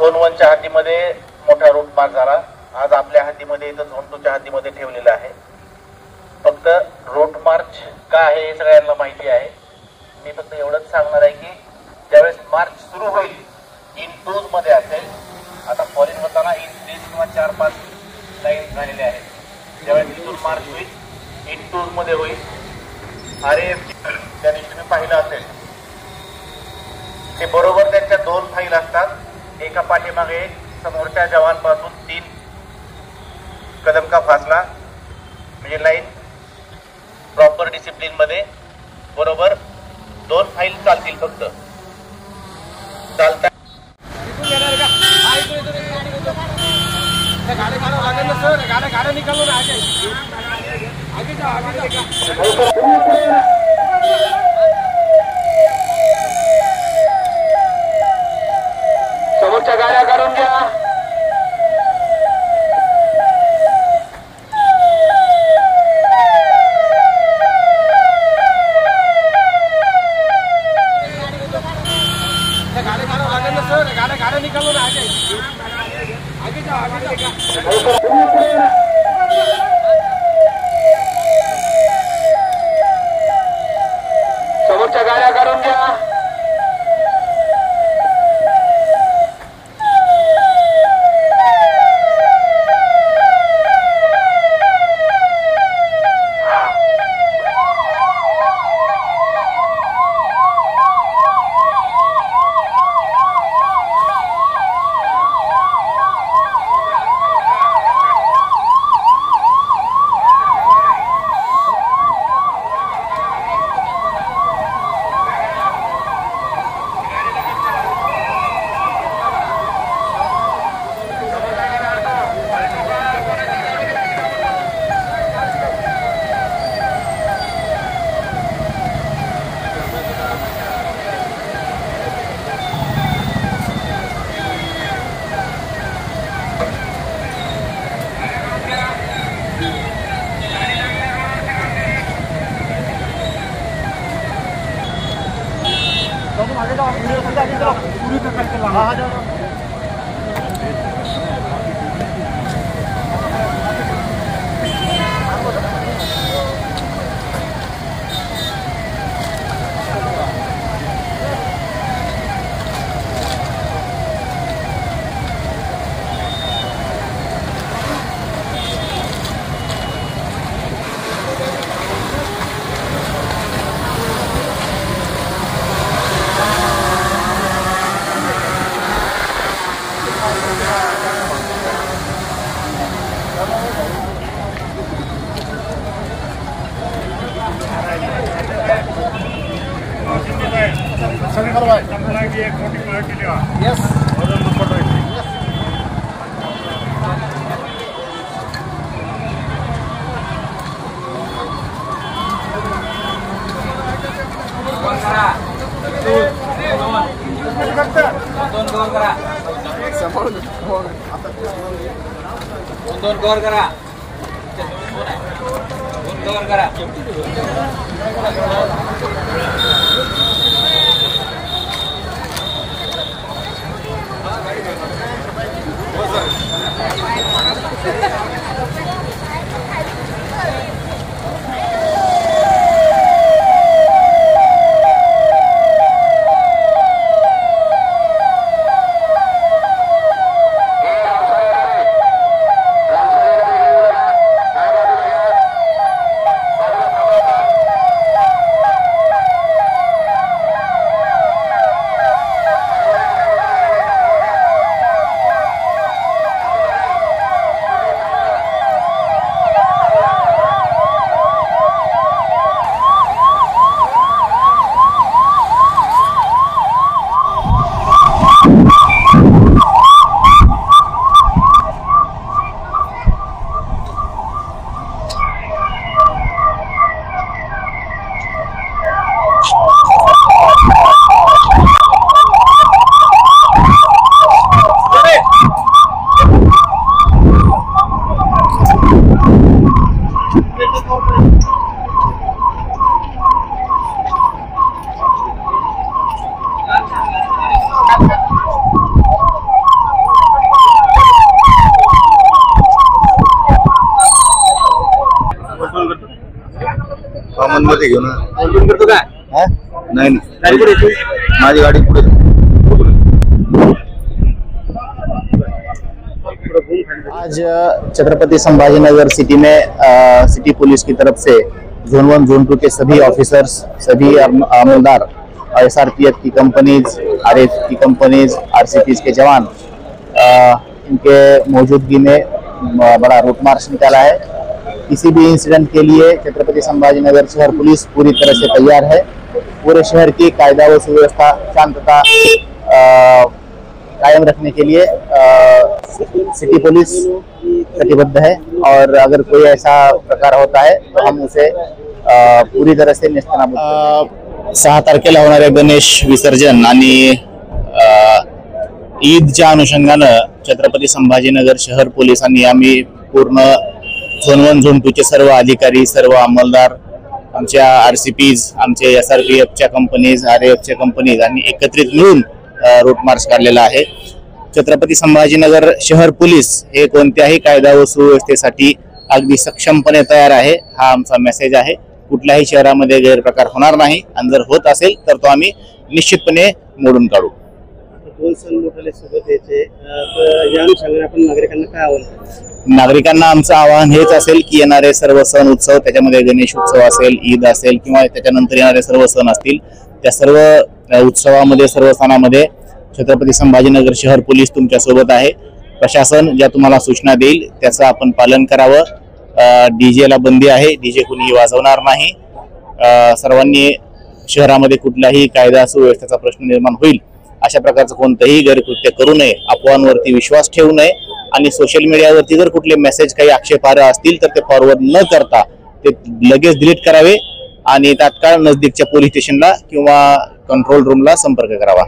Zone 1च्या हद्दीमध्ये मोठा route march झाला. आज आपल्या हद्दीमध्ये इथं झोन 2च्या हद्दीमध्ये ठेवलेला आहे. फक्त रूट मार्च का आहे हे सगळ्यांना माहिती आहे. मी फक्त एवढंच सांगणार आहे की ज्यावेळेस मार्च सुरू होईल इन टूज मध्ये असेल. आता फॉरेन होताना इन 3 किंवा 4-5 लाईन झालेले आहेत. ज्यावेळेस इथून मार्च होईल इन टूज मध्ये होईल. RAF त्या दिवशी तुम्ही पाहिलं असेल ते बरोबर त्यांच्या 2 फाईल असतात. एका पाठीमागे एक, समोरच्या जवानपासून 3 कदम का फासला, म्हणजे लाईन प्रॉपर डिसिप्लिन मध्ये बरोबर 2 फाईल चालतील. फक्त चालता गाड्या निकालो ना आगे जाओ. समोरच्या गाड्या काढून घ्या. गाड्या निकालो ना आगे जाओ. समोरच्या गाड्या काढून घ्या. दोन कव्हर करा. कॉमन मध्ये घेऊ ना. फोन करतो काय नाही गाडी कुठे येते? माझी गाडी पुढे. आज छत्रपति संभाजीनगर सिटी में सिटी पुलिस की तरफ से जोन 1 जोन 2 के सभी ऑफिसर्स, सभी अमलदार, SRPF की कंपनीज, RF की कंपनीज, RCPs के जवान इनके मौजूदगी में बड़ा रूट मार्च निकाला है। किसी भी इंसिडेंट के लिए छत्रपति संभाजीनगर शहर पुलिस पूरी तरह से तैयार है। पूरे शहर की कायदा व सुव्यवस्था, शांतता कायम रखने के लिए सिटी पुलिस कटिबद्ध है और अगर कोई ऐसा प्रकार होता है तो हम उसे पूरी तरह से नेस्तनाबूद 6 तारखेला होणारे गणेश विसर्जन आणि ईदच्या अनुषंगानं छत्रपति संभाजीनगर शहर पोलिसांनी आम्ही पूर्ण झोन 1 झोन 2 चे सर्व अधिकारी, सर्व अंमलदार, आमच्या RCPs, आमचे SRPFच्या कंपनीज, RAFच्या कंपनीज आणि एकत्रित मिळून रूट मार्च काढलेला आहे। छत्रपति संभाजीनगर शहर पोलीस हे कोणत्याही कायदा व सुव्यवस्थेसाठी अगदी सक्षमपणे तयार आहे, हा आमचा मेसेज आहे। कुठल्याही शहरामध्ये गैरप्रकार होणार नाही आणि जर होत असेल तर तो आम्ही निश्चितपणे मोडून काढू। दोन सण मोठाले सोबत यायचे तर या अनुषंगाने आपण नागरिकांना काय आवाहन? नागरिकांना आमचं आवाहन हेच असेल की येणारे सर्व सण उत्सव, त्याच्यामध्ये गणेश उत्सव असेल, ईद असेल किंवा त्याच्यानंतर येणारे सर्व सण असतील, त्या सर्व उत्सवामध्ये, सर्व सणामध्ये छत्रपति संभाजीनगर शहर पोलीस तुमच्या सोबत आहे। प्रशासन ज्या तुम्हाला सूचना देईल त्याचं आपण पालन करावं। DJ ला बंदी आहे, DJ कुणीही वाजवणार नाही। सर्वांनी शहरामध्ये कुठलाही कायदा सुव्यवस्थेचा प्रश्न निर्माण होईल अशा प्रकारचं कोणतंही गैरकृत्य करू नये, अफवांवरती विश्वास ठेवू नये आणि सोशल मीडियावरती जर कुठले मेसेज काही आक्षेपार्ह असतील तर ते फॉरवर्ड न करता ते लगेच डिलीट करावे आणि तात्काळ नजदीकच्या पोलीस स्टेशनला किंवा कंट्रोल रूमला संपर्क करावा।